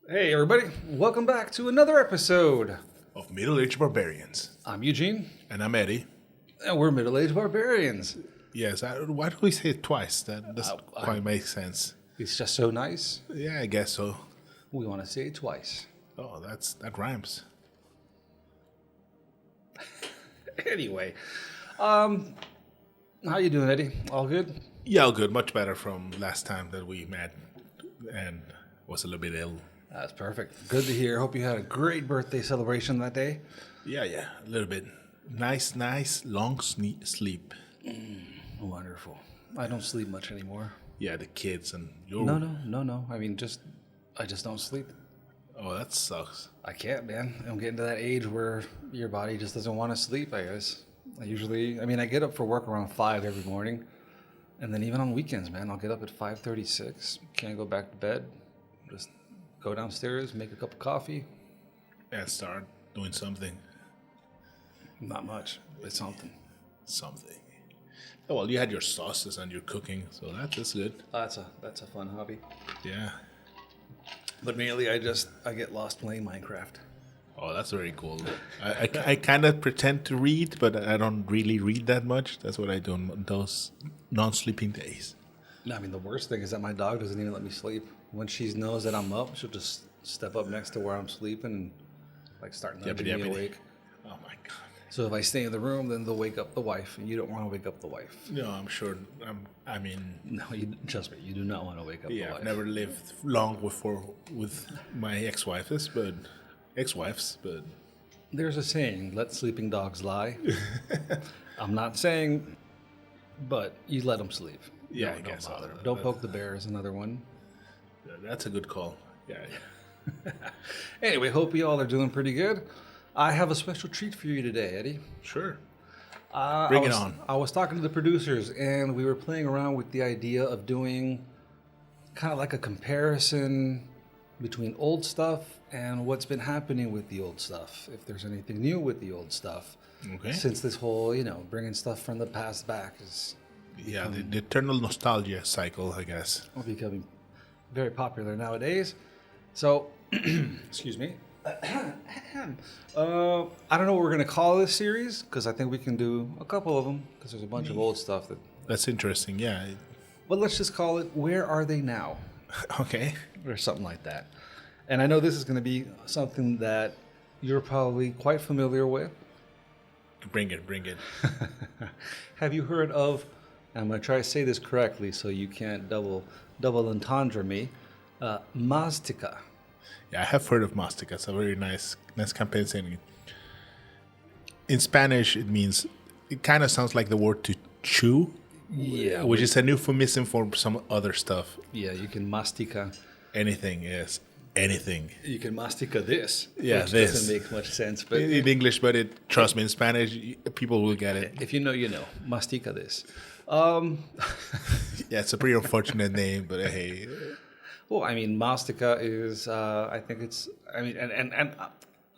Hey, everybody. Welcome back to another episode. Of middle-aged barbarians. I'm Eugene, And I'm Eddie. and we're middle-aged barbarians. Yes, why do we say it twice? That doesn't quite make sense. It's just so nice. Yeah, I guess so. We want to say it twice. Oh, that rhymes. Anyway, how you doing, Eddie? All good? Yeah, all good. Much better from last time that we met and was a little bit ill. That's perfect. Good to hear. Hope you had a great birthday celebration that day. Yeah, a little bit. Nice, long sleep. Wonderful. I don't sleep much anymore. Yeah, the kids and your... No. I mean, I just don't sleep. Oh, that sucks. I can't, man. I'm getting to that age where your body just doesn't want to sleep, I guess. I get up for work around 5 every morning. And then even on weekends, man, I'll get up at 5:36. Can't go back to bed. Just go downstairs, make a cup of coffee. And start doing something. Not much, but something. Oh, well, you had your sauces and your cooking, so that's good. That's a fun hobby. Yeah. But mainly, I get lost playing Minecraft. Oh, that's very cool. I kind of pretend to read, but I don't really read that much. That's what I do on those non-sleeping days. No, I mean, the worst thing is that my dog doesn't even let me sleep. When she knows that I'm up, she'll just step up next to where I'm sleeping and start nudging me awake. Oh my god. So if I stay in the room, then they'll wake up the wife, and you don't want to wake up the wife. No, I'm sure. No, trust me, you do not want to wake up the wife. I've never lived long with my ex-wives, but There's a saying, let sleeping dogs lie. I'm not saying, but you let them sleep. Yeah, Don't I guess bother so. 'em. Don't poke the bear is another one. That's a good call. Yeah. Anyway, hope you all are doing pretty good. I have a special treat for you today, Eddie. Sure. Bring it on. I was talking to the producers, and we were playing around with the idea of doing kind of like a comparison between old stuff and what's been happening with the old stuff. If there's anything new with the old stuff. Okay. Since this whole, bringing stuff from the past back is Yeah, the eternal nostalgia cycle, I guess. becoming very popular nowadays. So, excuse me. I don't know what we're going to call this series, because I think we can do a couple of them, because there's a bunch of old stuff that... That's interesting, yeah. But let's just call it, Where Are They Now? Okay. Or something like that. And I know this is going to be something that you're probably quite familiar with. Bring it. Have you heard of, and I'm going to try to say this correctly so you can't double entendre me, Maztica? Yeah, I have heard of Maztica. It's a very nice campaign saying. In Spanish, it kind of sounds like the word to chew. Yeah. Which is a euphemism for some other stuff. Yeah, you can mastica. Anything, yes. Anything. You can mastica this. Yeah, which this. doesn't make much sense, but In English, but trust me, in Spanish, people will get it. if you know, you know. Mastica this. Yeah, it's a pretty unfortunate name, but hey. Well, I mean, Maztica is, and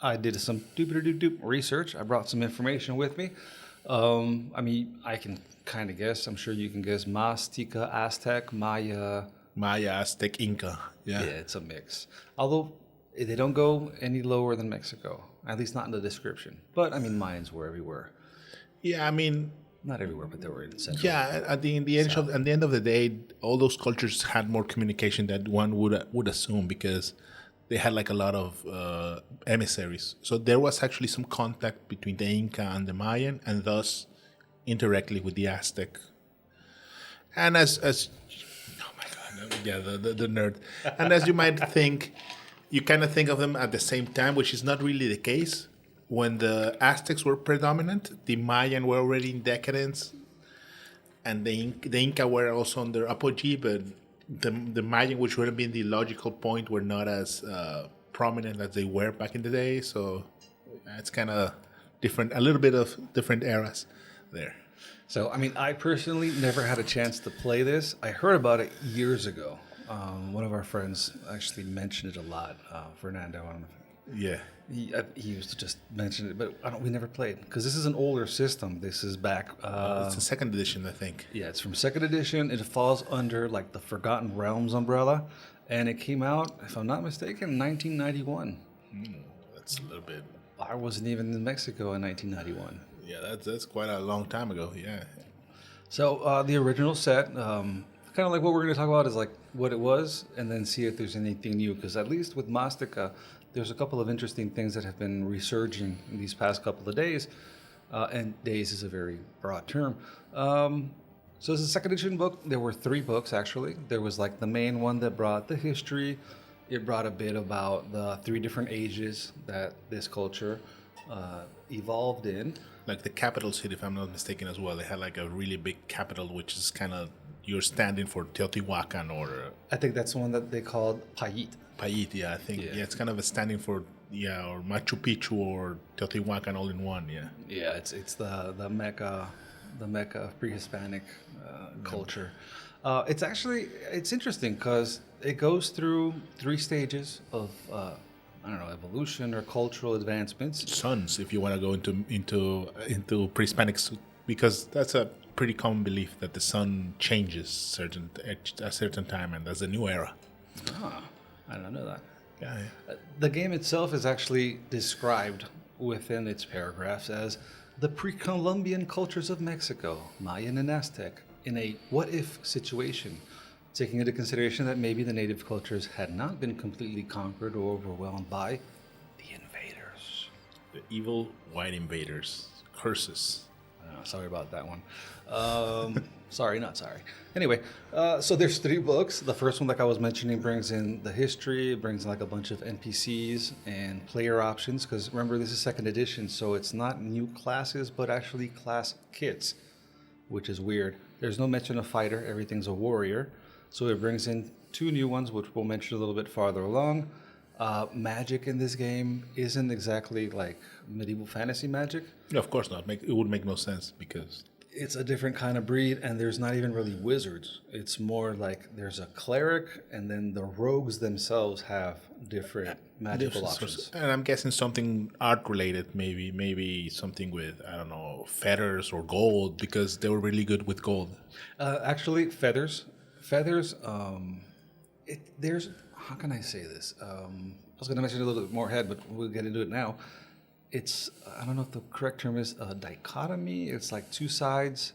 I did some doop research. I brought some information with me. I can kind of guess. I'm sure you can guess. Maztica, Aztec, Maya. Maya, Aztec, Inca. Yeah, it's a mix. Although they don't go any lower than Mexico, at least not in the description. But, Mayans were everywhere. Yeah, Not everywhere, but they were in Central. yeah. At the end of the day, all those cultures had more communication than one would assume because they had like a lot of emissaries. So there was actually some contact between the Inca and the Mayan, and thus indirectly with the Aztec. And as oh my god, yeah, the nerd. And as you might think, you kind of think of them at the same time, which is not really the case. When the Aztecs were predominant, the Mayan were already in decadence, and the Inca were also on their apogee, but the Mayan, which would have been the logical point, were not as prominent as they were back in the day. So it's kind of different, a little bit of different eras there. So, I personally never had a chance to play this. I heard about it years ago. One of our friends actually mentioned it a lot, Fernando. I don't know if Yeah. He used to just mention it, but we never played because this is an older system. This is back. It's the second edition, I think. Yeah, it's from second edition. It falls under like the Forgotten Realms umbrella, And it came out, if I'm not mistaken, 1991. That's a little bit. I wasn't even in Mexico in 1991. Yeah, that's quite a long time ago. Yeah. So the original set, kind of like what we're going to talk about is like what it was, and then see if there's anything new. Because at least with Maztica, there's a couple of interesting things that have been resurging in these past couple of days. And days is a very broad term. So it's a second edition book. There were 3 books actually. There was like the main one that brought the history. It brought a bit about the 3 different ages that this culture evolved in. Like the capital city, if I'm not mistaken, as well. They had like a really big capital, which is kind of you're standing for Teotihuacan or I think that's the one that they called Payit. Payit. Yeah, I think it's kind of a standing for or Machu Picchu or Teotihuacan all in one. Yeah. Yeah, it's the Mecca of pre-Hispanic culture. It's interesting because it goes through 3 stages of evolution or cultural advancements. Suns, if you want to go into pre-Hispanic, because that's a pretty common belief that the sun changes at a certain time, and that's a new era. I don't know that. Yeah. The game itself is actually described within its paragraphs as the pre-Columbian cultures of Mexico, Mayan and Aztec, in a what-if situation, taking into consideration that maybe the native cultures had not been completely conquered or overwhelmed by the invaders. The evil white invaders. Curses. Sorry about that one. Sorry, not sorry. Anyway, so there's 3 books. The first one, like I was mentioning, brings in the history, it brings in like a bunch of NPCs and player options, because remember, this is second edition, so it's not new classes, but actually class kits, which is weird. There's no mention of fighter, everything's a warrior. So it brings in 2 new ones, which we'll mention a little bit farther along. Magic in this game isn't exactly like medieval fantasy magic. No, of course not. It would make no sense because it's a different kind of breed, and there's not even really wizards. It's more like there's a cleric, and then the rogues themselves have different magical options. And I'm guessing something art related, maybe something with, I don't know, feathers or gold, because they were really good with gold. Actually, feathers. There's, how can I say this? I was going to mention it a little bit more ahead, but we'll get into it now. It's, I don't know if the correct term is a dichotomy. It's like 2 sides.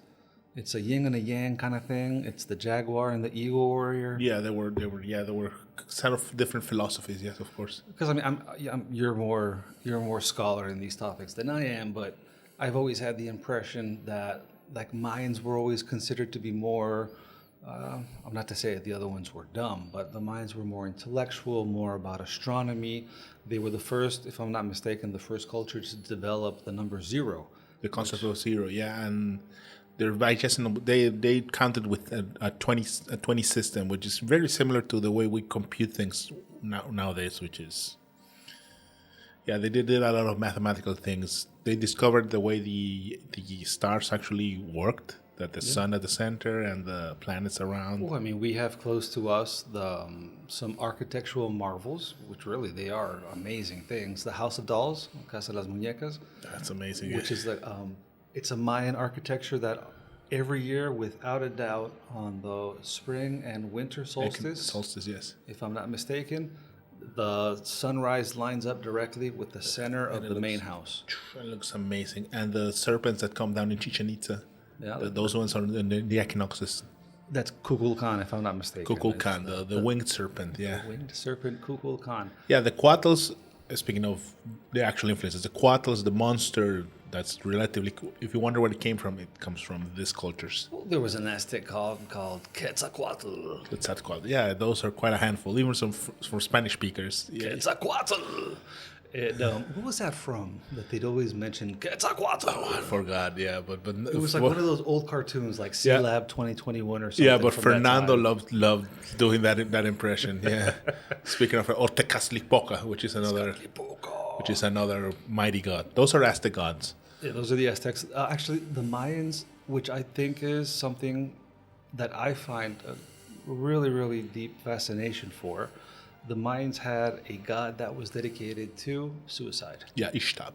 It's a yin and a yang kind of thing. It's the jaguar and the eagle warrior. Yeah, there were set of different philosophies. Yes, of course. Because I mean, you're more scholar in these topics than I am, but I've always had the impression that like Mayans were always considered to be more. I'm not to say that the other ones were dumb, but the Mayans were more intellectual, more about astronomy. They were the first, if I'm not mistaken, the first culture to develop the number 0. The concept of 0, yeah, and they counted with a 20 system, which is very similar to the way we compute things nowadays, which is, yeah, they did a lot of mathematical things. They discovered the way the stars actually worked. That the sun at the center and the planets around. Well, I mean, we have close to us some architectural marvels, which really they are amazing things. The House of Dolls, Casa de las Muñecas. That's amazing. Which is like it's a Mayan architecture that every year, without a doubt, on the spring and winter solstice. Yes. If I'm not mistaken, the sunrise lines up directly with the center of the main house. It looks amazing, and the serpents that come down in Chichen Itza. Yeah, those ones are the equinoxes. That's Kukulkan, if I'm not mistaken. Kukulkan, the winged serpent, yeah. The winged serpent, Kukulkan. Yeah, the Quattles, speaking of the actual influences, the Quattles, the monster that's relatively, if you wonder where it came from, it comes from these cultures. Well, there was an Aztec called Quetzalcoatl. Quetzalcoatl, yeah, those are quite a handful, even some for Spanish speakers. Yeah. Quetzalcoatl. What was that from? That they'd always mention Quetzalcoatl. Oh, I forgot. Yeah, but it was like one of those old cartoons, like C-Lab 2021 or something. Yeah, but Fernando loved doing that impression. Yeah. Speaking of Tecaztlipoca, which is another mighty god. Those are Aztec gods. Yeah, those are the Aztecs. Actually, the Mayans, which I think is something that I find a really, really deep fascination for. The Mayans had a god that was dedicated to suicide. Yeah, Ishtab.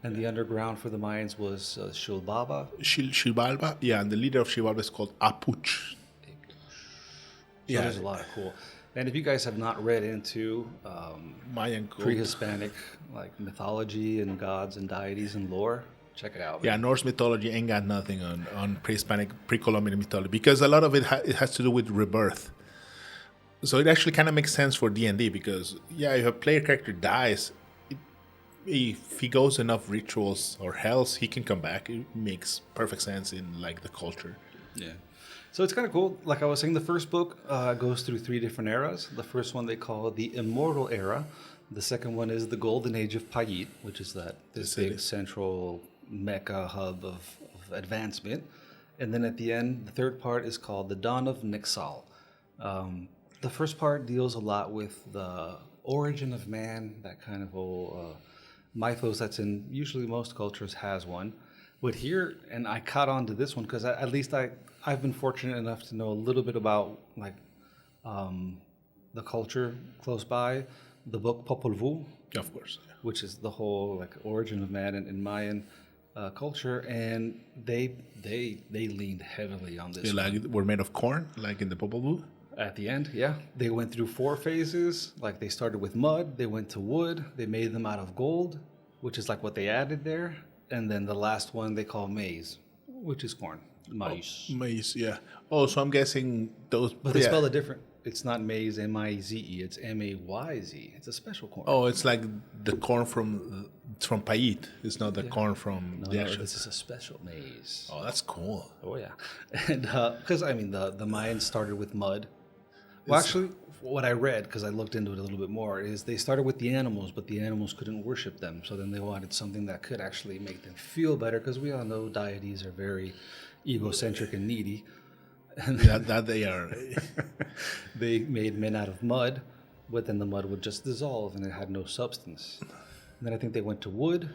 And the underground for the Mayans was Xilbalba. Xilbalba, yeah, and the leader of Xilbalba is called Apuch. So there's a lot of cool. And if you guys have not read into Mayan cult. pre-Hispanic like mythology and gods and deities and lore, check it out. Yeah, Norse mythology ain't got nothing on pre-Hispanic, pre-Columbian mythology because a lot of it it has to do with rebirth. So it actually kind of makes sense for D&D because, yeah, if a player character dies, if he goes enough rituals or hells, he can come back. It makes perfect sense in like the culture. Yeah. So it's kind of cool. Like I was saying, the first book goes through 3 different eras. The first one they call the Immortal Era. The second one is the Golden Age of Payit, which is this big central mecca hub of advancement. And then at the end, the third part is called the Dawn of Nixal. The first part deals a lot with the origin of man, that kind of whole mythos that's in usually most cultures has one. But here, and I caught on to this one because at least I've been fortunate enough to know a little bit about like the culture close by. The book Popol Vuh, Of course. Yeah. which is the whole like origin of man in Mayan culture, and they leaned heavily on this. They like were made of corn, like in the Popol Vuh. At the end, yeah, they went through 4 phases. Like they started with mud, they went to wood, they made them out of gold, which is like what they added there, and then the last one they call maize, which is corn, maize. Maize, yeah. Oh, so I'm guessing those. But they spell it different. It's not maize, M-I-Z-E. It's M-A-Y-Z. It's a special corn. Oh, it's like the corn from Payit. It's not the corn from the actual. This is a special maize. Oh, that's cool. Oh yeah, and because I mean the Mayans started with mud. Well, actually, what I read, because I looked into it a little bit more, is they started with the animals, but the animals couldn't worship them. So then they wanted something that could actually make them feel better, because we all know deities are very egocentric and needy. And that they are. they made men out of mud, but then the mud would just dissolve and it had no substance. And then I think they went to wood.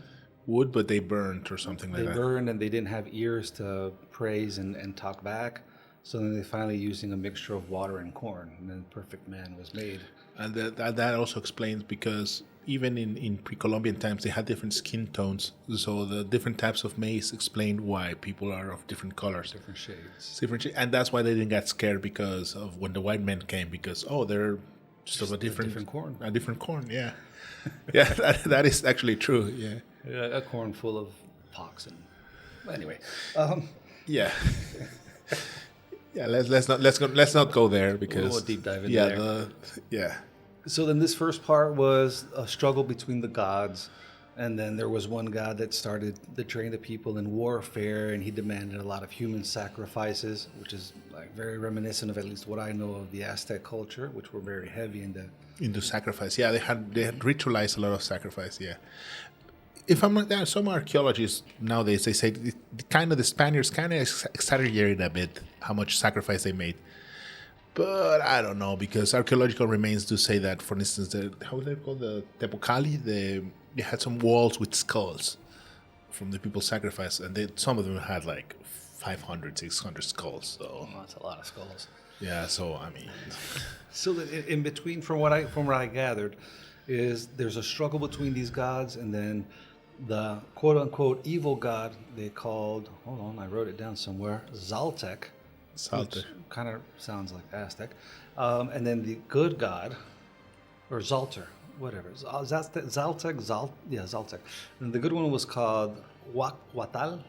Wood, but they burnt or something like They that. burned and they didn't have ears to praise and talk back. So then they finally using a mixture of water and corn, and then perfect man was made. And that also explains because even in pre-Columbian times, they had different skin tones. So the different types of maize explained why people are of different colors. Different shades. And that's why they didn't get scared because of when the white men came, because, they're just of a different corn. A different corn, yeah. Yeah, that is actually true, yeah. A corn full of pox and... Anyway. Yeah. Yeah, let's not go there because We'll deep dive into there. So then this first part was a struggle between the gods, and then there was one god that started to train the people in warfare, and he demanded a lot of human sacrifices, which is like very reminiscent of at least what I know of the Aztec culture, which were very heavy into sacrifice. Yeah, they had ritualized a lot of sacrifice. Yeah. If I'm not, there are some archaeologists nowadays, they say the Spaniards kind of exaggerated a bit how much sacrifice they made. But I don't know, because archaeological remains do say that, for instance, how they call the Tepocali, they had some walls with skulls from the people sacrificed, and some of them had like 500, 600 skulls. So that's a lot of skulls. Yeah, so I mean, so in between, from what I gathered, is there's a struggle between these gods, and then the quote-unquote evil god they called, hold on, I wrote it down somewhere, Zaltec. Which kind of sounds like Aztec. And then the good god, or Zalter, whatever. Zaltec. And the good one was called Huatal.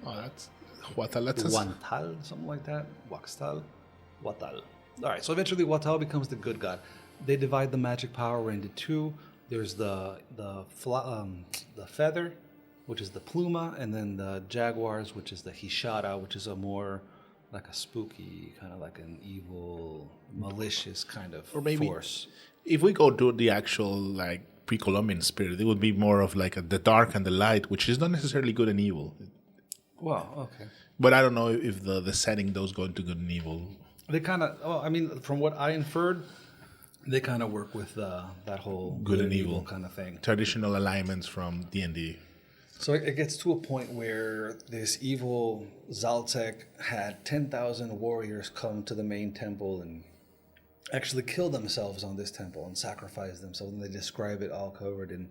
Oh, that's Huatal. Huantal, something like that. Huaxtal. Huatal. All right, so eventually Huatal becomes the good god. They divide the magic power into 2. There's the feather, which is the pluma, and then the jaguars, which is the hishara, which is a more like a spooky, kind of like an evil, malicious kind of or maybe force. If we go to the actual like pre-Columbian spirit, it would be more of like the dark and the light, which is not necessarily good and evil. Well, okay. But I don't know if the setting those go into good and evil. They kind of, from what I inferred, they kind of work with that whole good and evil kind of thing. Traditional alignments from D&D. So it gets to a point where this evil Zaltec had 10,000 warriors come to the main temple and actually kill themselves on this temple and sacrifice themselves. And they describe it all covered in,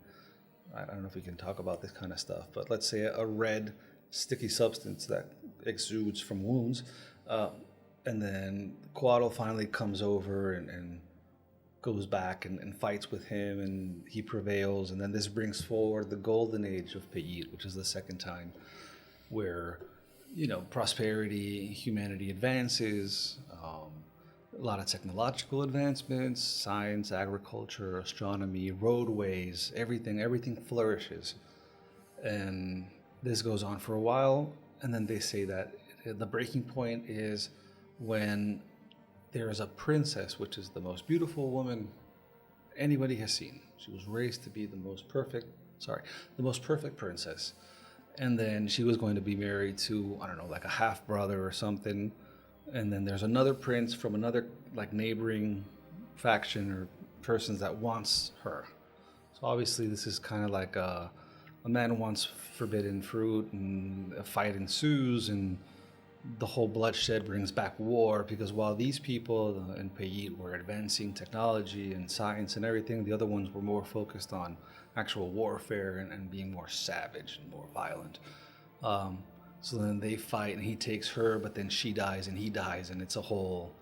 I don't know if we can talk about this kind of stuff, but let's say a red sticky substance that exudes from wounds. and then Coatl finally comes over and goes back and fights with him, and he prevails. And then this brings forward the golden age of Payit, which is the second time where, prosperity, humanity advances, a lot of technological advancements, science, agriculture, astronomy, roadways, everything flourishes. And this goes on for a while, and then they say that the breaking point is when there is a princess, which is the most beautiful woman anybody has seen. She was raised to be the most perfect princess. And then she was going to be married to, I don't know, like a half brother or something. And then there's another prince from another like neighboring faction or persons that wants her. So obviously this is kind of like a man wants forbidden fruit, and a fight ensues, and the whole bloodshed brings back war, because while these people in Payit were advancing technology and science and everything, the other ones were more focused on actual warfare and being more savage and more violent. So then they fight, and he takes her, but then she dies and he dies, and it's a whole,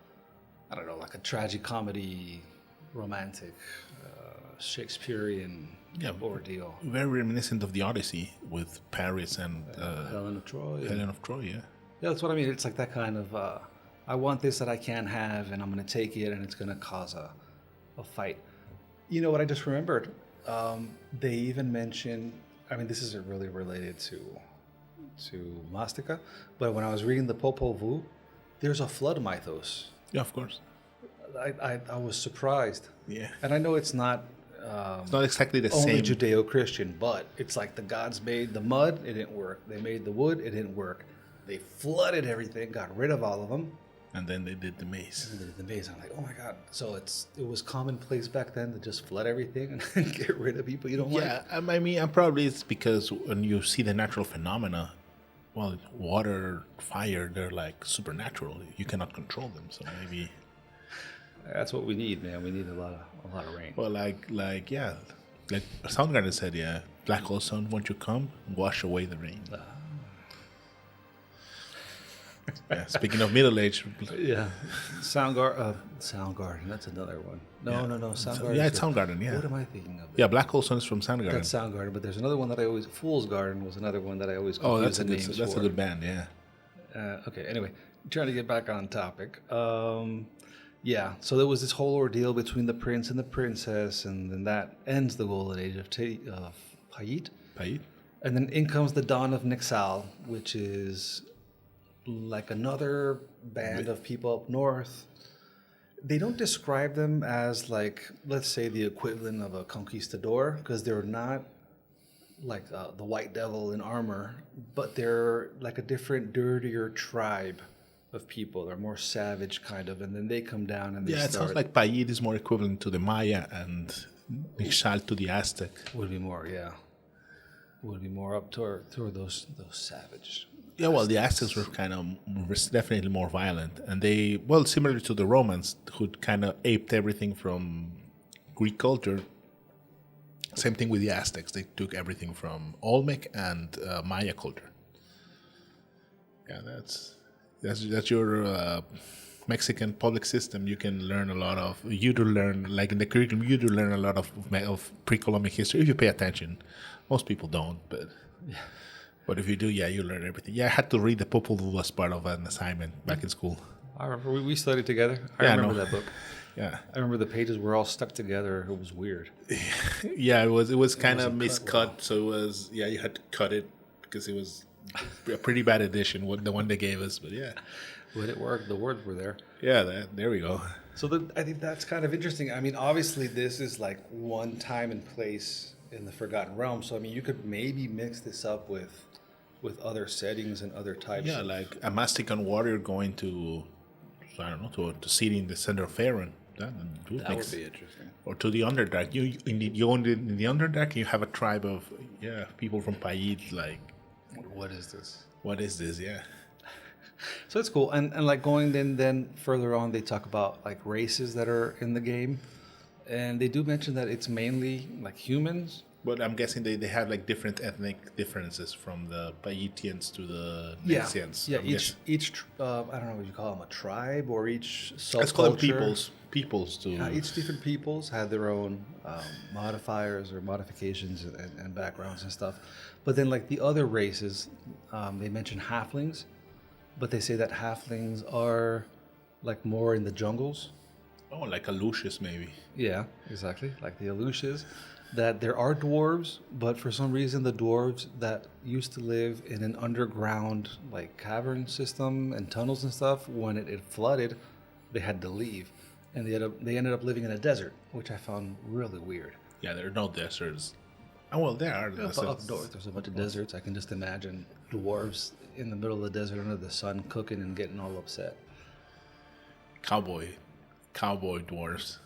I don't know, like a tragic comedy, romantic, Shakespearean ordeal. Very reminiscent of the Odyssey with Paris and Helen of Troy. Helen of Troy, yeah. Yeah, that's what I mean. It's like that kind of, I want this that I can't have, and I'm going to take it, and it's going to cause a fight. You know what I just remembered? They even mentioned, I mean, this isn't really related to Maztica, but when I was reading the Popol Vuh, there's a flood mythos. Yeah, of course. I was surprised. Yeah. And I know it's not It's not exactly the only same. Judeo-Christian, but it's like the gods made the mud, it didn't work. They made the wood, it didn't work. They flooded everything, got rid of all of them. And then they did the maze. And they did the maze. I'm like, oh my God. So it was commonplace back then to just flood everything and get rid of people you don't like? Yeah, I mean, probably it's because when you see the natural phenomena, well, water, fire, they're like supernatural. You cannot control them. So maybe. That's what we need, man. We need a lot of rain. Well, like Soundgarden said, yeah, Black Hole Sun, won't you come wash away the rain? Yeah, speaking of middle age. Yeah, Soundgarden. That's another one. No, Soundgarden. Yeah, it's Soundgarden. Yeah. What am I thinking of? Yeah, Black Hole Sun is from Soundgarden. That's Soundgarden, but there's another one that I always. Fool's Garden was another one that I always confuse that's the names for. a good band. Yeah. Okay. Anyway, trying to get back on topic. Yeah. So there was this whole ordeal between the prince and the princess, and then that ends the golden age of Payit. Payit. And then in comes the dawn of Nixal, which is like another band of people up north. They don't describe them as like, let's say, the equivalent of a conquistador, because they're not like the white devil in armor, but they're like a different, dirtier tribe of people. They're more savage kind of, and then they come down and they it sounds like Payit is more equivalent to the Maya and Nixal to the Aztec. Would be more up toward those savage. Yeah, well, the Aztecs were definitely more violent, and they, similar to the Romans, who kind of aped everything from Greek culture. Same thing with the Aztecs; they took everything from Olmec and Maya culture. Yeah, that's your Mexican public system. You can learn a lot of. You do learn, like in the curriculum, you do learn a lot of pre-Columbic history if you pay attention. Most people don't, but. Yeah. But if you do, you learn everything. Yeah, I had to read the Popol Vuh as part of an assignment back in school. I remember we studied together. I remember that book. Yeah, I remember the pages were all stuck together. It was weird. Yeah, it was kind of miscut. Well. So it was you had to cut it because it was a pretty bad edition, the one they gave us. But yeah, but it worked. The words were there. Yeah, there we go. So I think that's kind of interesting. I mean, obviously this is like one time and place in the Forgotten Realm. So I mean, you could maybe mix this up with other settings and other types. Yeah, like a Maztican warrior going to, I don't know, to city in the center of Faerun. That would be interesting. Or to the Underdark. In the Underdark, you have a tribe of people from Payit. Like, what is this? What is this? Yeah. So it's cool, and like going then further on, they talk about like races that are in the game, and they do mention that it's mainly like humans But I'm guessing they have like different ethnic differences from the Paitians to the Nexians. Yeah. I'm Each guessing. I don't know what you call them, a tribe or each subculture. Let's call them peoples too. Each different peoples had their own modifiers or modifications and backgrounds and stuff. But then, like the other races, they mention halflings, but they say that halflings are like more in the jungles. Oh, like a Lucius maybe. Yeah, exactly. Like the Aleutians. That there are dwarves, but for some reason the dwarves that used to live in an underground like cavern system and tunnels and stuff, when it flooded, they had to leave. And they ended up living in a desert, which I found really weird. Yeah, there are no deserts. Oh, well, there are deserts. Up north, there's a bunch of deserts. I can just imagine dwarves in the middle of the desert under the sun cooking and getting all upset. Cowboy dwarves.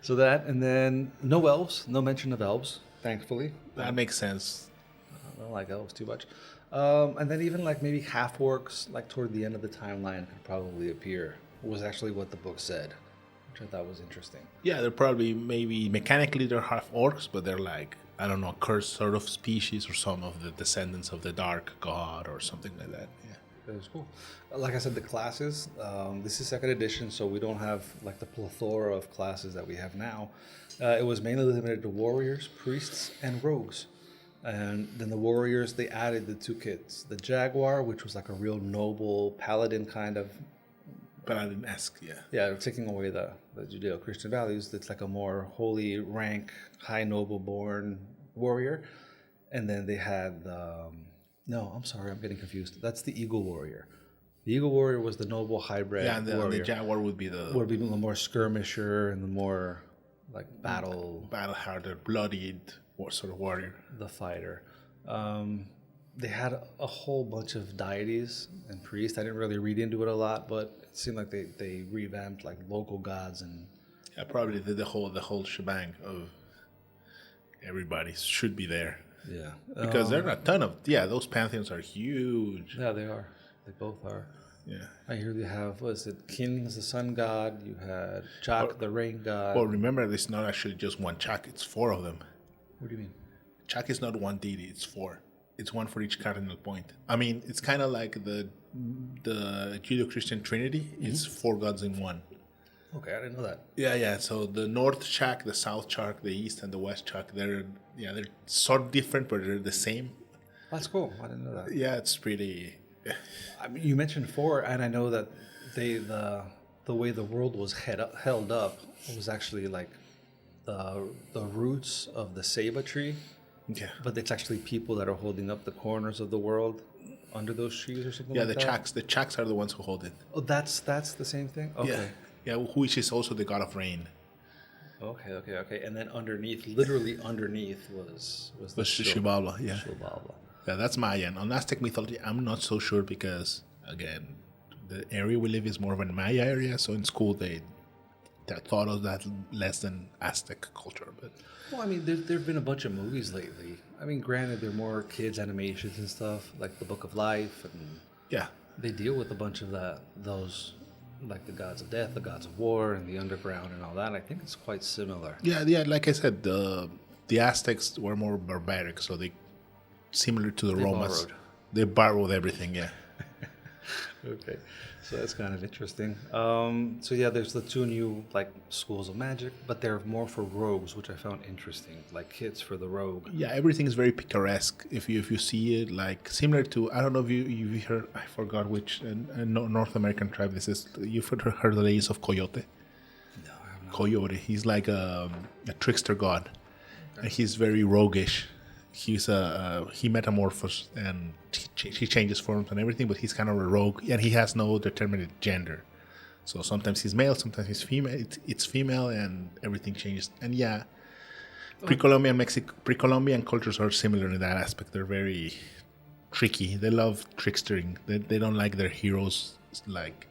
So that, and then no elves, no mention of elves, thankfully. That makes sense. I don't like elves too much. And then even like maybe half orcs, like toward the end of the timeline, could probably appear. Was actually what the book said, which I thought was interesting. Yeah, they're probably maybe mechanically they're half orcs, but they're like, I don't know, a cursed sort of species or some of the descendants of the dark god or something like that. Yeah. That was cool. Like I said, the classes, this is second edition, so we don't have like the plethora of classes that we have now. It was mainly limited to warriors, priests, and rogues. And then the warriors, they added the two kits. The jaguar, which was like a real noble paladin kind of. Paladin-esque, yeah. Yeah, taking away the Judeo-Christian values. It's like a more holy rank, high noble-born warrior. And then they had the... No, I'm sorry, I'm getting confused. That's the Eagle Warrior. The Eagle Warrior was the noble hybrid warrior. And the Jaguar would be the more skirmisher and the more like battle-hardened, bloodied sort of warrior. The fighter. They had a whole bunch of deities and priests. I didn't really read into it a lot, but it seemed like they revamped like local gods and... Yeah, probably the whole shebang of everybody should be there. Yeah. Because there are a ton of... Yeah, those pantheons are huge. Yeah, they are. They both are. Yeah. I hear you have, King's the sun god, you had Chak, the rain god. Well, remember, it's not actually just one Chak, it's four of them. What do you mean? Chak is not one deity, it's four. It's one for each cardinal point. I mean, it's kind of like the Judeo-Christian Trinity. It's four gods in one. Okay, I didn't know that. Yeah. So the North Chak, the South Chak, the East and the West Chak, they're sort of different, but they're the same. That's cool. I didn't know that. Yeah, it's pretty... I mean, you mentioned four, and I know that the way the world was held up was actually like the roots of the ceiba tree. Yeah. But it's actually people that are holding up the corners of the world under those trees or something like that? Yeah, the Chaks are the ones who hold it. Oh, that's the same thing? Okay. Yeah, which is also the god of rain. Okay. And then literally underneath was the Shibaba, yeah. Shibaba. Yeah, that's Mayan. On Aztec mythology, I'm not so sure because, again, the area we live is more of a Maya area, so in school they thought of that less than Aztec culture. But well, I mean, there've been a bunch of movies lately. I mean, granted, they're more kids' animations and stuff, like The Book of Life, and yeah, they deal with a bunch of those, like the gods of death, the gods of war, and the underground and all that. I think it's quite similar. Yeah. Like I said, the Aztecs were more barbaric, so they similar to the Romans. They borrowed everything. Yeah. Okay, so that's kind of interesting. So yeah, there's the two new like schools of magic, but they're more for rogues, which I found interesting, like kits for the rogue. Yeah, everything is very picturesque. If you see it, like similar to, I don't know if you've heard, I forgot which North American tribe this is. You've heard the legends of Coyote. No, I have not. Coyote, he's like a trickster god, and he's very roguish. He metamorphoses and he changes forms and everything, but he's kind of a rogue, and he has no determinate gender. So sometimes he's male, sometimes he's female. It's female, and everything changes. And yeah, pre-Columbian cultures are similar in that aspect. They're very tricky. They love trickstering. They don't like their heroes like,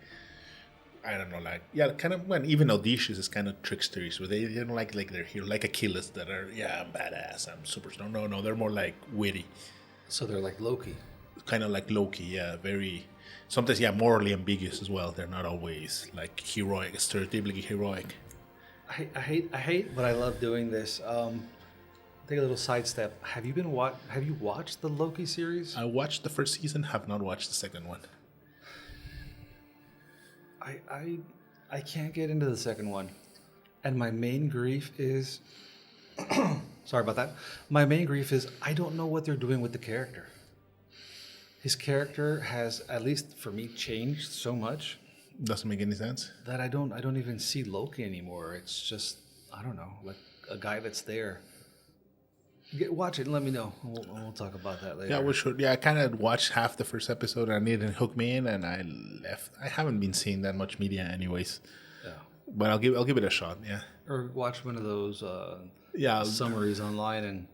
I don't know, like, yeah, kind of, when even Odysseus is kind of tricksterish, but they don't like their hero, like Achilles, that are, yeah, I'm badass, I'm super strong. No, they're more like witty. So they're like Loki. Kind of like Loki, yeah, very, sometimes, yeah, morally ambiguous as well. They're not always like heroic, stereotypically heroic. I hate, but I love doing this. take a little sidestep. Have you watched the Loki series? I watched the first season, have not watched the second one. I can't get into the second one, and my main grief is sorry about that. My main grief is I don't know what they're doing with the character. His character has, at least for me, changed so much Doesn't make any sense. that I don't even see Loki anymore. It's just, I don't know, like a guy that's there. Watch it and let me know. We'll talk about that later. Yeah, we should. Yeah, I kind of watched half the first episode and it didn't hook me in, and I left. I haven't been seeing that much media, anyways. Yeah. But I'll give it a shot. Yeah. Or watch one of those summaries online and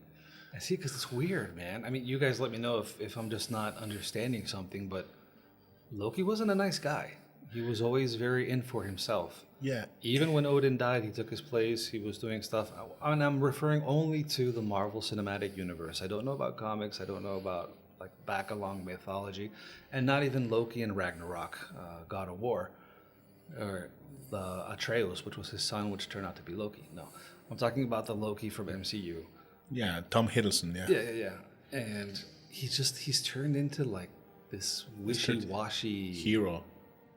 see, because it's weird, man. I mean, you guys let me know if I'm just not understanding something, but Loki wasn't a nice guy. He was always very in for himself. Yeah. Even when Odin died, he took his place. He was doing stuff. And I'm referring only to the Marvel Cinematic Universe. I don't know about comics. I don't know about like back along mythology, and not even Loki and Ragnarok, God of War, or the Atreus, which was his son, which turned out to be Loki. No, I'm talking about the Loki from MCU. Yeah, Tom Hiddleston. Yeah. Yeah. And he's turned into like this wishy-washy Hero.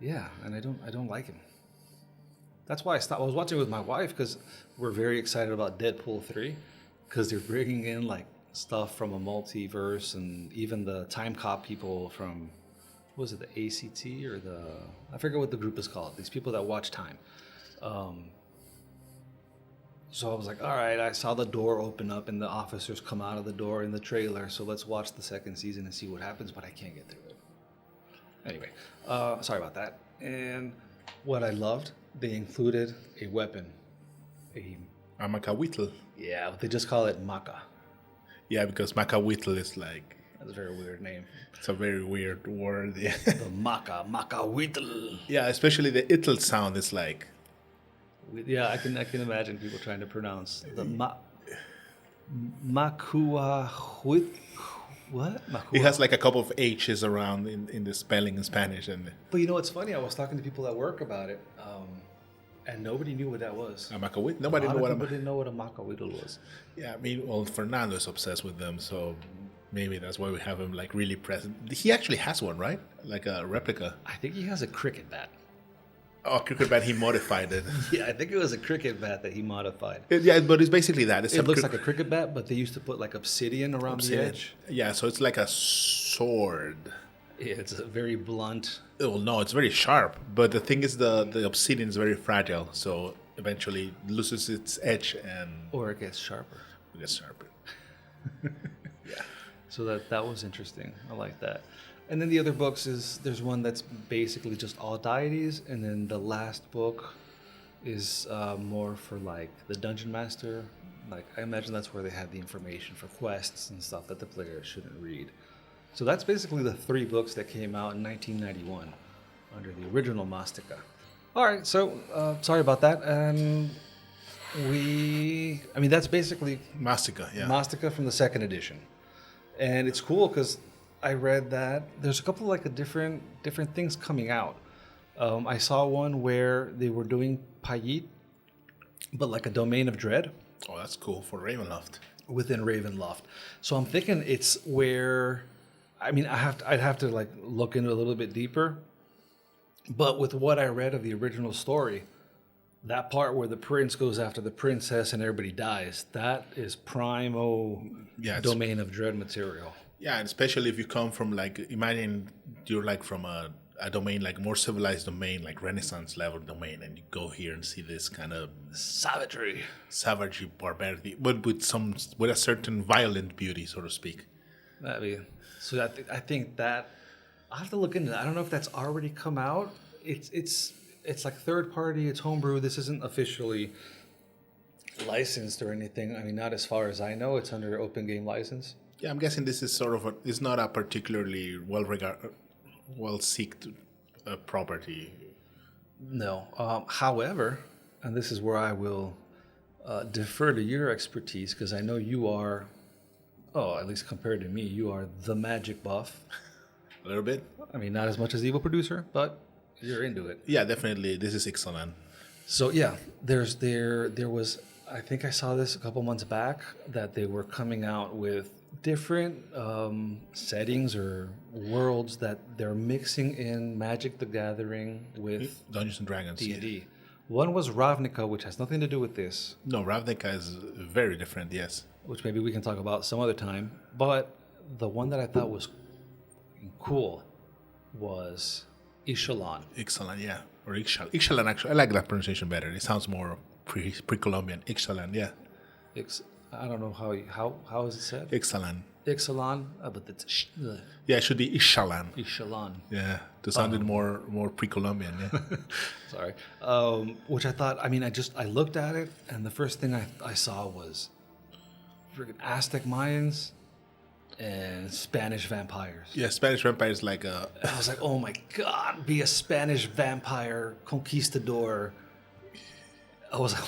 Yeah, and I don't like him. That's why I stopped. I was watching with my wife because we're very excited about Deadpool 3 because they're bringing in like stuff from a multiverse, and even the Time Cop people from, what was it, the ACT or I forget what the group is called. These people that watch time. So I was like, all right, I saw the door open up and the officers come out of the door in the trailer, so let's watch the second season and see what happens, but I can't get through it. Anyway, sorry about that. And what I loved, they included a weapon. A Macahuitl. Yeah, they just call it Maca. Yeah, because Macahuitl is like... That's a very weird name. It's a very weird word. Yeah. The Macahuitl. Yeah, especially the itl sound is like... Yeah, I can imagine people trying to pronounce the Macahuitl. What? Macua. It has like a couple of H's around in the spelling in Spanish. But you know what's funny? I was talking to people at work about it, and nobody knew what that was. A Macahuitl? Nobody knew people didn't know what a Macahuitl was. Yeah, I mean, well, Fernando's obsessed with them, so maybe that's why we have him like really present. He actually has one, right? Like a replica. I think he has a cricket bat. Oh, cricket bat, he modified it. Yeah, I think it was a cricket bat that he modified. Yeah, but it's basically that. It looks like a cricket bat, but they used to put like obsidian around the edge. Yeah, so it's like a sword. Yeah, it's a very blunt. Oh, no, it's very sharp. But the thing is, the obsidian is very fragile, so eventually it loses its edge and... Or it gets sharper. It gets sharper. Yeah. So that was interesting. I like that. And then the other books there's one that's basically just all deities, and then the last book is more for like the dungeon master. Like I imagine that's where they have the information for quests and stuff that the player shouldn't read. So that's basically the 3 books that came out in 1991 under the original Maztica. All right, so sorry about that. That's basically Maztica, yeah. Maztica from the 2nd edition, and it's cool because I read that there's a couple of like different things coming out. I saw one where they were doing Payit, but like a domain of dread. Oh, that's cool for Ravenloft. Within Ravenloft. So I'm thinking it's where, I'd have to like look into it a little bit deeper. But with what I read of the original story, that part where the prince goes after the princess and everybody dies, that is primo domain of dread material. Yeah, and especially if you come from like, imagine you're like from a domain, like more civilized domain, like Renaissance level domain, and you go here and see this kind of savagery, barbarity, but with a certain violent beauty, so to speak. So I think that I'll have to look into that. I don't know if that's already come out. It's like third party, it's homebrew. This isn't officially licensed or anything. I mean, not as far as I know. It's under open game license. Yeah, I'm guessing this is sort of it's not a particularly well-seeked property. No. However, and this is where I will defer to your expertise, because I know you are, at least compared to me, you are the magic buff. A little bit. I mean, not as much as Evil Producer, but you're into it. Yeah, definitely. This is excellent. So yeah, there was I think I saw this a couple months back that they were coming out with different settings or worlds that they're mixing in Magic the Gathering with Dungeons and Dragons. D&D. One was Ravnica, which has nothing to do with this, No, Ravnica is very different. Yes. which maybe we can talk about some other time. But the one that I thought was cool was Ixalan. Ixalan, yeah, or Ixalan. Ixalan, actually, I like that pronunciation better. It sounds more pre-Columbian. Ixalan, yeah. I don't know how is it said? Ixalan. Ixalan, but it's Yeah, it should be Ixalan. Ixalan. Yeah, to sound it more pre-Columbian. Yeah. Sorry. Which I thought, I mean, I looked at it, and the first thing I saw was freaking Aztec Mayans and Spanish vampires. Yeah, Spanish vampire is like a. I was like, oh my God, be a Spanish vampire conquistador. I was like,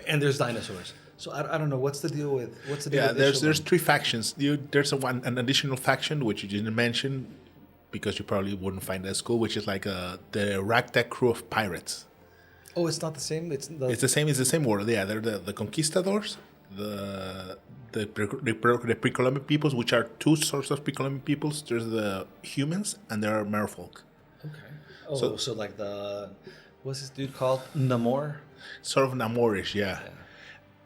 and there's dinosaurs. So I don't know, what's the deal with Yeah, with there's three factions. There's an additional faction which you didn't mention because you probably wouldn't find it at school, which is like the ragtag crew of pirates. Oh, it's not the same. It's the same. It's the same world. Yeah, they're the conquistadors, the pre-Columbian peoples, which are two sorts of pre-Columbian peoples. There's the humans and there are merfolk. Okay. Oh, so like what's this dude called? Namor? Sort of Namorish, yeah.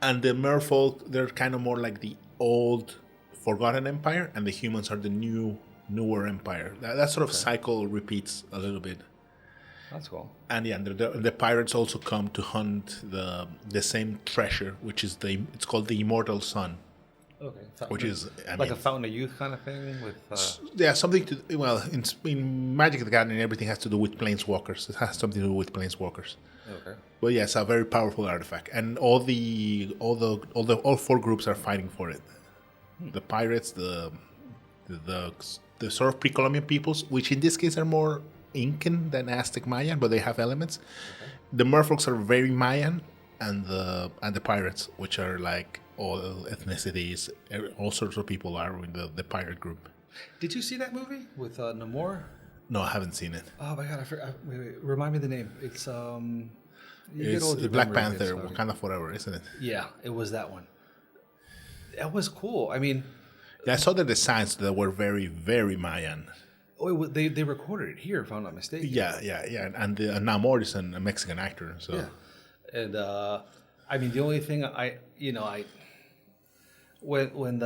And the merfolk, they're kind of more like the old, forgotten empire, and the humans are the newer empire. That sort of cycle repeats a little bit. That's cool. And yeah, the pirates also come to hunt the same treasure, which is it's called the Immortal Sun. Okay. Which is like a Fountain of Youth kind of thing with. Yeah, something to in Magic the Gathering, everything has to do with planeswalkers. It has something to do with planeswalkers. Okay. Well, yeah, it's a very powerful artifact, and all four groups are fighting for it. The pirates, the sort of pre-Columbian peoples, which in this case are more Incan than Aztec Mayan, but they have elements. Okay. The merfolks are very Mayan, and the pirates, which are like all ethnicities, all sorts of people are in the pirate group. Did you see that movie with Namor? No, I haven't seen it. Oh my God! Wait, remind me the name. It's it's the Black Panther, kind of whatever, isn't it? Yeah, it was that one. That was cool. I mean, yeah, I saw the designs that were very, very Mayan. Oh, they recorded it here, if I'm not mistaken. Yeah. And Namor is a Mexican actor, so. Yeah, and I mean, the only thing when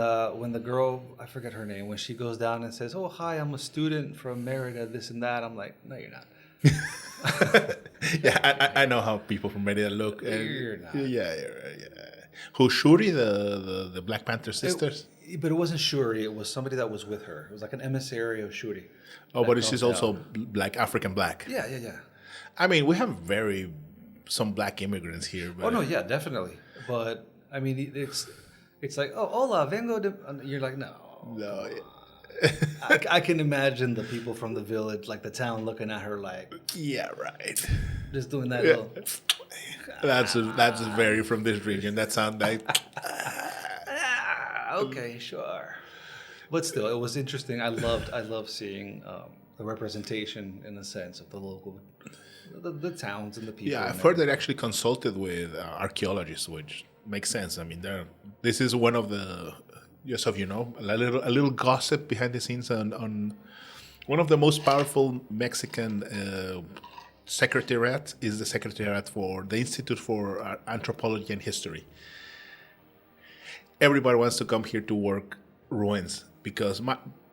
the girl, I forget her name, when she goes down and says, "Oh, hi, I'm a student from Merida, this and that," I'm like, "No, you're not." Yeah, I know how people from Merida look. You're not. Yeah. Who's Shuri, the Black Panther sisters? But it wasn't Shuri. It was somebody that was with her. It was like an emissary of Shuri. Oh, but she's also black, African black. Yeah. I mean, we have some black immigrants here. But oh no, yeah, definitely. But I mean, it's like, oh, hola, vengo de. You're like, no. I can imagine the people from the village, like the town, looking at her like, yeah, right. Just doing that little. That's very from this region. That sound like. Okay, sure. But still, it was interesting. I loved seeing the representation, in a sense, of the local, the towns and the people. Yeah, I've heard they actually consulted with archaeologists, which makes sense. I mean, this is one of the, just so you know, a little gossip behind the scenes on one of the most powerful Mexican secretariat is the Secretariat for the Institute for Anthropology and History. Everybody wants to come here to work ruins because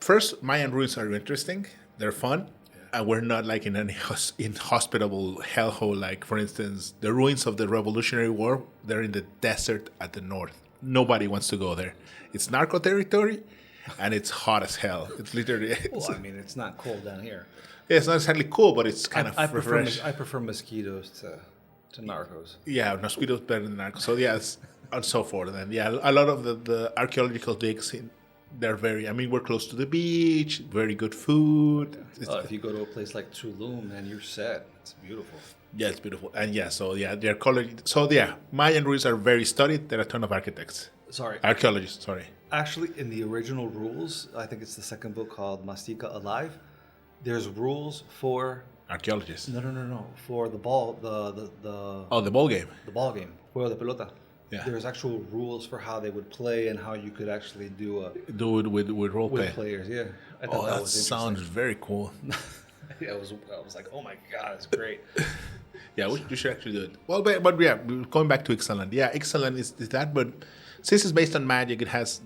first, Mayan ruins are interesting. They're fun. And we're not like in any inhospitable hellhole. Like, for instance, the ruins of the Revolutionary War, they're in the desert at the north. Nobody wants to go there. It's narco territory, and it's hot as hell. It's literally... Well, I mean, it's not cold down here. Yeah, it's not exactly cool, but it's kind of refreshing. I prefer mosquitoes to narcos. Yeah, mosquitoes better than narcos. So, yes, and so forth. And yeah, a lot of the archaeological digs, they're very, I mean, we're close to the beach, very good food. If you go to a place like Tulum, man, you're set. It's beautiful. Yeah, it's beautiful. And yeah, so yeah, they're colored. So yeah, Mayan ruins are very studied. There are a ton of archaeologists, sorry. Actually, in the original rules, I think it's the second book called Maztica Alive, there's rules for... Archaeologists. No. For the ball, the Oh, the ball game. The ball game. Juego de pelota. Yeah. There's actual rules for how they would play and how you could actually do Do it with role with play. players. Yeah, I Oh, thought that that was sounds interesting. very cool. Yeah, I was like, oh my god, it's great. Yeah, we should actually do it. Well, but yeah, going back to Ixalan. Yeah, Ixalan is that, but since it's based on magic, it has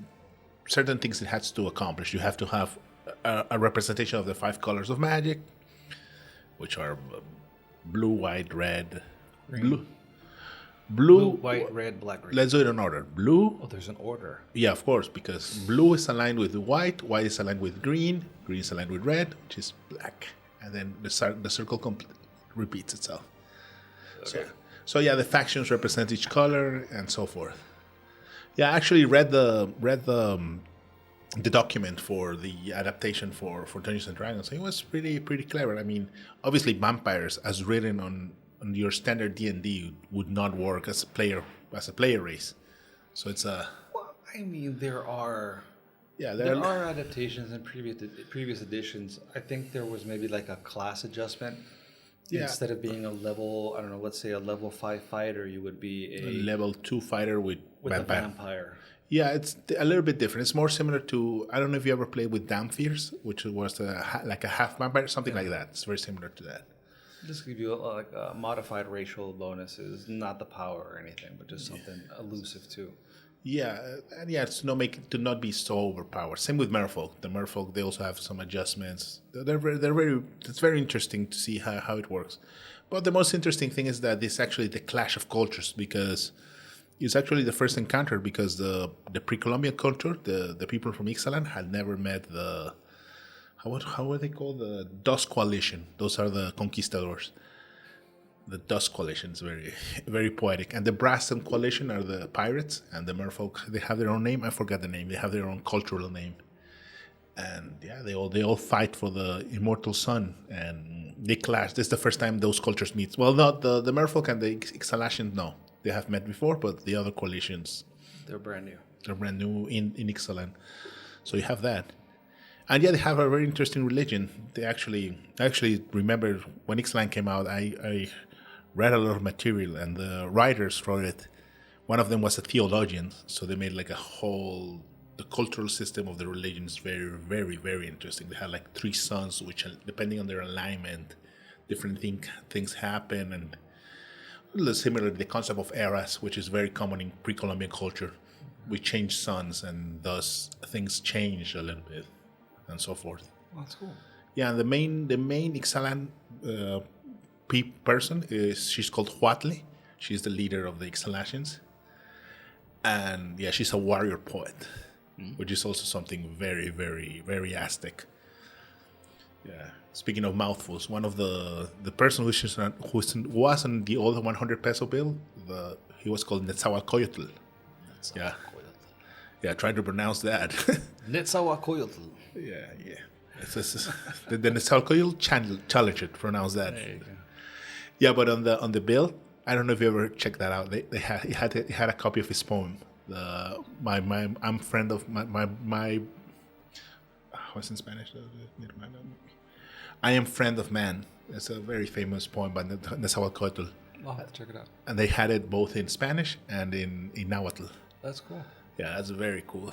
certain things it has to accomplish. You have to have a representation of the 5 colors of magic, which are blue, white, red, blue, Blue, white, red, black, green. Let's do it in order. Blue. Oh, there's an order. Yeah, of course, because blue is aligned with white, white is aligned with green, green is aligned with red, which is black, and then the circle repeats itself. Okay. So yeah, the factions represent each color and so forth. Yeah, I actually read the document for the adaptation for Dungeons and Dragons. It was pretty clever. I mean, obviously vampires, as written on your standard D&D, would not work as a player race. So it's a Well, I mean, there are there adaptations in previous editions. I think there was maybe like a class adjustment. Yeah. Instead of being a level, I don't know, let's say a level 5 fighter, you would be a level 2 fighter with a vampire. Yeah, it's a little bit different. It's more similar to, I don't know if you ever played with Dampirs, which was like a half vampire, something like that. It's very similar to that. Just give you like a modified racial bonuses, not the power or anything, but just something elusive too. Yeah, and yeah, it's to not be so overpowered. Same with Merfolk. The Merfolk, they also have some adjustments. It's very interesting to see how it works. But the most interesting thing is that it's actually the clash of cultures, because it's actually the first encounter, because the pre-Columbian culture, the people from Ixalan had never met the, how are they called? The Dust Coalition. Those are the conquistadors. The Dust Coalition is very, very poetic. And the Braston Coalition are the pirates, and the Merfolk, they have their own name. I forgot the name. They have their own cultural name. And yeah, they all fight for the immortal sun, and they clash. This is the first time those cultures meet. Well, not the Merfolk and the Ixalatians, no. They have met before, but the other coalitions, They're brand new. they're brand new in Ixalan. So you have that. And yeah, they have a very interesting religion. I actually remember when Ixalan came out, I read a lot of material, and the writers for it, one of them was a theologian, so they made like the cultural system of the religion is very, very, very interesting. They had like 3 suns, which depending on their alignment, different things happen, and similar to the concept of eras, which is very common in pre-Columbian culture. We change suns, and thus things change a little bit, and so forth. Well, that's cool. Yeah, and the main Ixalan person she's called Huatli. She's the leader of the Ixalatians, and yeah, she's a warrior poet, which is also something very, very, very Aztec. Yeah. Speaking of mouthfuls, one of the person who was on the old 100 peso bill, he was called Netzahualcoyotl. Yeah, trying to pronounce that. Netzahualcoyotl. Yeah. The Netzahualcoyotl challenge it, pronounce that. There you go. Yeah, but on the bill, I don't know if you ever checked that out. He had a copy of his poem. I'm friend of my what's in Spanish? I am friend of man. It's a very famous poem by Nezahualcóyotl. I'll have to check it out. And they had it both in Spanish and in Nahuatl. That's cool. Yeah, that's very cool.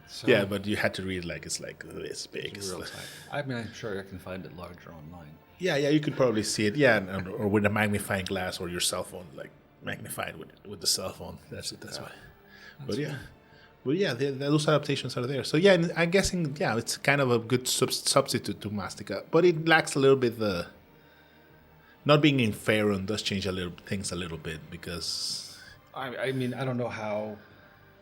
So, Yeah, but you had to read it's like this big. it's real tight. I mean, I'm sure I can find it larger online. Yeah, you could probably see it. Yeah, or with a magnifying glass or your cell phone, like magnified with the cell phone. That's why. But yeah, those adaptations are there. So yeah, and I'm guessing it's kind of a good substitute to Maztica, but it lacks a little bit the. Not being in Faerun does change things a little bit, because. I mean, I don't know how.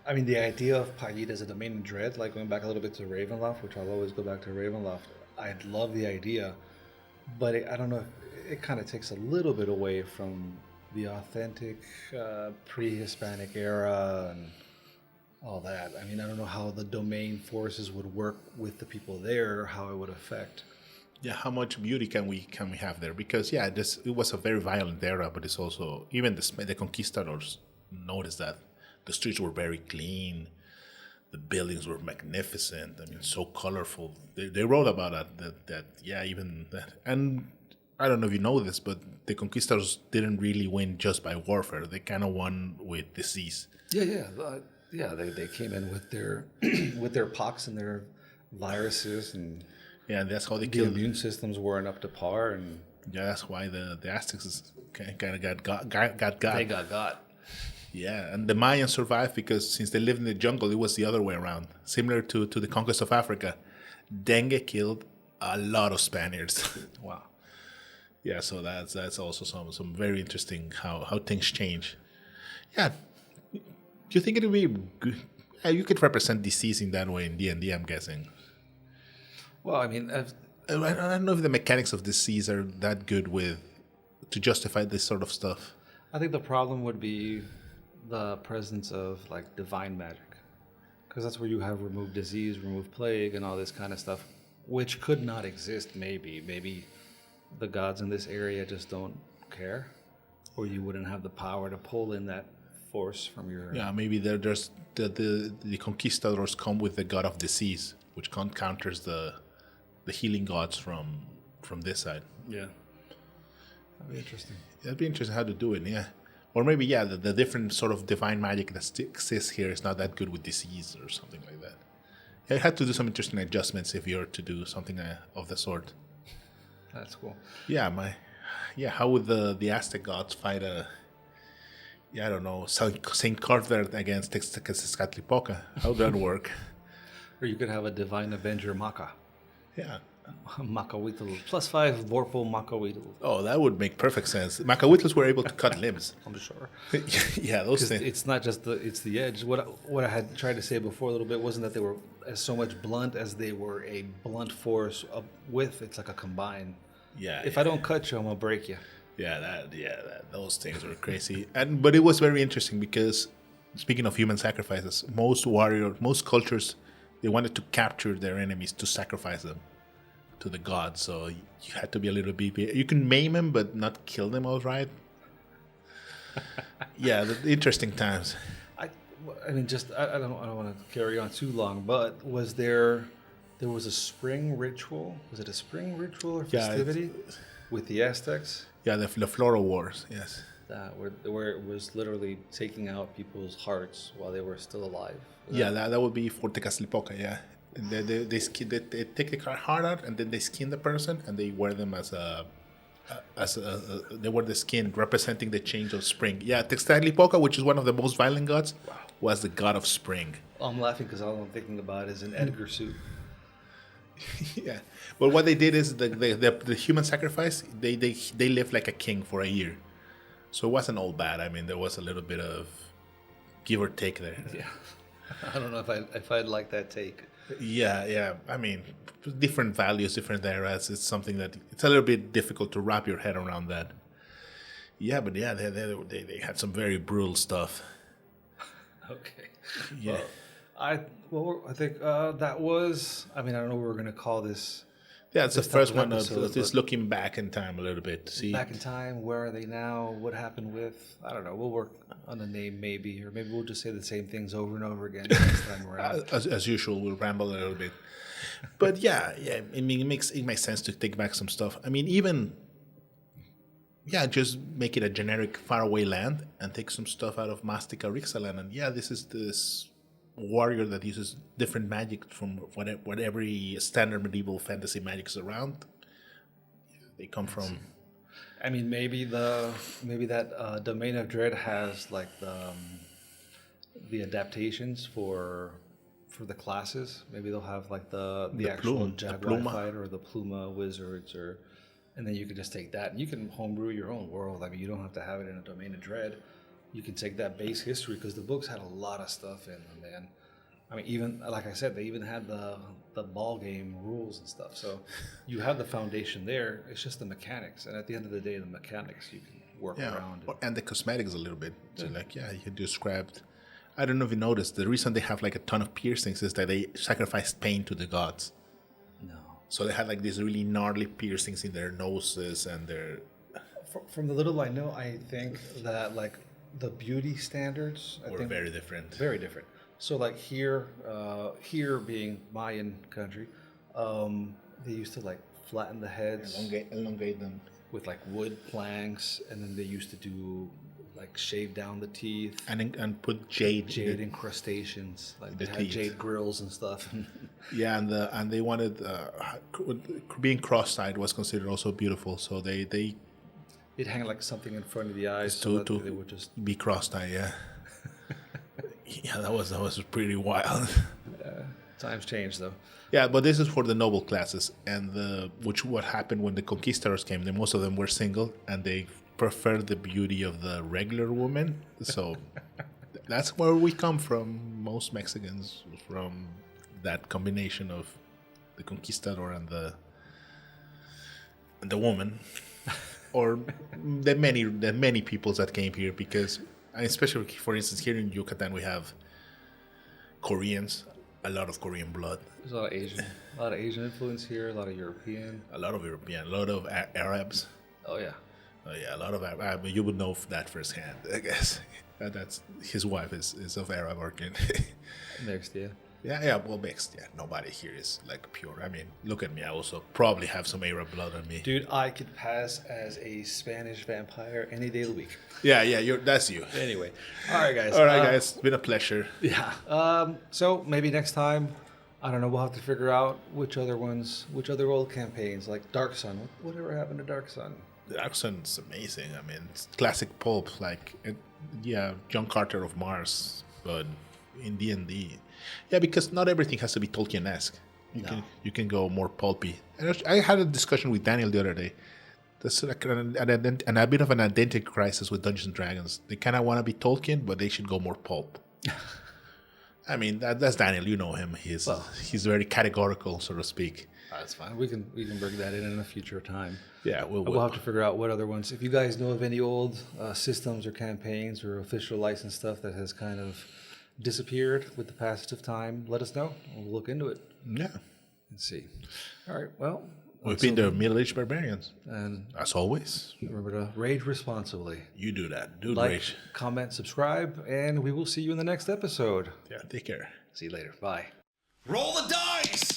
I mean, the idea of Paiute as a domain in Dread, like going back a little bit to Ravenloft, which I'll always go back to Ravenloft. I love the idea, but I don't know. It kind of takes a little bit away from the authentic pre-Hispanic era and all that. I mean, I don't know how the domain forces would work with the people there, or how it would affect. Yeah, how much beauty can we have there? Because it was a very violent era, but it's also even the conquistadors noticed that the streets were very clean, the buildings were magnificent. I mean, so colorful. They wrote about that even that, and I don't know if you know this, but the conquistadors didn't really win just by warfare. They kind of won with disease. They came in with their with their pox and their viruses, and Yeah, and that's how they the killed. immune systems weren't up to par, and Yeah, that's why the Aztecs kind of got. they got. Yeah, and the Mayans survived because since they lived in the jungle, it was the other way around. Similar to the conquest of Africa, dengue killed a lot of Spaniards. Wow. Yeah, so that's also some very interesting how things change. Yeah, do you think it would be good? You could represent disease in that way in D&D, I'm guessing. Well, I mean, I don't know if the mechanics of disease are that good to justify this sort of stuff. I think the problem would be the presence of like divine magic, because that's where you have remove disease, remove plague, and all this kind of stuff, which could not exist. Maybe the gods in this area just don't care, or you wouldn't have the power to pull in that force from your. Yeah, maybe there's the conquistadors come with the god of disease, which counters the healing gods from this side. Yeah. That'd be interesting. That'd be interesting how to do it, yeah. Or maybe, yeah, the different sort of divine magic that exists here is not that good with disease or something like that. Yeah, you had to do some interesting adjustments if you were to do something of the sort. That's cool. Yeah, how would the Aztec gods fight I don't know, Saint Cuthbert against Tezcatlipoca? How would that work? Or you could have a divine avenger Maca. Yeah. Macahuitl. +5 Vorpal Macahuitl. Oh, that would make perfect sense. Macahuitls were able to cut limbs. I'm sure. Yeah, those things. It's not just it's the edge. What I had tried to say before a little bit wasn't that they were as so much blunt as they were a blunt force with. It's like a combine. Yeah. If I don't cut you, I'm gonna break you. Those things were crazy. But it was very interesting because speaking of human sacrifices, most cultures, they wanted to capture their enemies to sacrifice them to the gods. So you had to be a little bit. You can maim them, but not kill them outright. Yeah, interesting times. I mean, just I don't want to carry on too long, but there was a spring ritual? Was it a spring ritual or festivity with the Aztecs? Yeah, the Floral Wars. Yes. Where it was literally taking out people's hearts while they were still alive. That would be for Tezcatlipoca. Yeah. And they take the heart out and then they skin the person and they wear them they wear the skin representing the change of spring. Yeah, Tezcatlipoca, which is one of the most violent gods, was the god of spring. I'm laughing because all I'm thinking about is an Edgar suit. Yeah, but what they did is the human sacrifice. They lived like a king for a year, so it wasn't all bad. I mean, there was a little bit of give or take there. Yeah, I don't know if I'd like that take. Yeah. I mean, different values, different eras. It's something that it's a little bit difficult to wrap your head around that. Yeah, but yeah, they had some very brutal stuff. Okay. Yeah. I think that was. I mean, I don't know what we're gonna call this. Yeah, it's the first one of episode, just looking back in time a little bit. See, back in time, where are they now? What happened with? I don't know. We'll work on a name maybe, or maybe we'll just say the same things over and over again next time around. As usual, we'll ramble a little bit. But yeah. I mean, it makes sense to take back some stuff. I mean, even just make it a generic faraway land and take some stuff out of Maztica Rixalan. And this is this warrior that uses different magic from what every standard medieval fantasy magic is around. They come from. I mean, maybe that Domain of Dread has like the adaptations for the classes. Maybe they'll have like the actual Jaguar fighter or the Pluma wizards, and then you can just take that and you can homebrew your own world. I mean, you don't have to have it in a Domain of Dread. You can take that base history because the books had a lot of stuff in them, man. I mean, even like I said, they even had the ball game rules and stuff. So you have the foundation there. It's just the mechanics, and at the end of the day, the mechanics you can work around. And the cosmetics a little bit. So you described. I don't know if you noticed. The reason they have like a ton of piercings is that they sacrificed pain to the gods. No. So they had like these really gnarly piercings in their noses and their. From the little I know, I think that like the beauty standards were very different. Very different. So like here being Mayan country, they used to like flatten the heads, elongate them. with like wood planks, and then they used to do like shave down the teeth and put jade incrustations, like the they had teeth. jade grills and stuff. Yeah, and they wanted being cross-eyed was considered also beautiful, so they It'd hang like something in front of the eyes to they would just be cross-eyed. Yeah, yeah, that was pretty wild. times change though. Yeah, but this is for the noble classes, and what happened when the conquistadors came? Most of them were single, and they preferred the beauty of the regular woman. So that's where we come from. Most Mexicans from that combination of the conquistador and the woman, or the many peoples that came here. Because especially, for instance, here in Yucatan we have Koreans, a lot of Korean blood. There's a lot of Asian influence here, a lot of European. A lot of European, a lot of Arabs. Oh yeah. Oh yeah, a lot of Arab. You would know that firsthand, I guess. That's his wife is of Arab origin. Mixed, yeah. Yeah, well mixed. Yeah, nobody here is like pure. I mean, look at me. I also probably have some Arab blood on me. Dude, I could pass as a Spanish vampire any day of the week. Yeah, that's you. Anyway, all right, guys. It's been a pleasure. Yeah. So maybe next time, I don't know. We'll have to figure out which other old campaigns, like Dark Sun. Whatever happened to Dark Sun? The Dark Sun's amazing. I mean, it's classic pulp, John Carter of Mars, but in D&D. Yeah, because not everything has to be Tolkien-esque. You can go more pulpy. And I had a discussion with Daniel the other day. There's like a bit of an identity crisis with Dungeons and Dragons. They kind of want to be Tolkien, but they should go more pulp. I mean, that's Daniel. You know him. He's very categorical, so to speak. That's fine. We can bring that in a future time. Yeah, we'll have to figure out what other ones. If you guys know of any old systems or campaigns or official license stuff that has kind of disappeared with the passage of time, let us know. We'll look into it. Yeah. And see. All right. Well, we've been the middle-aged barbarians. And as always, remember to rage responsibly. You do that. Rage. Comment, subscribe, and we will see you in the next episode. Yeah, take care. See you later. Bye. Roll the dice!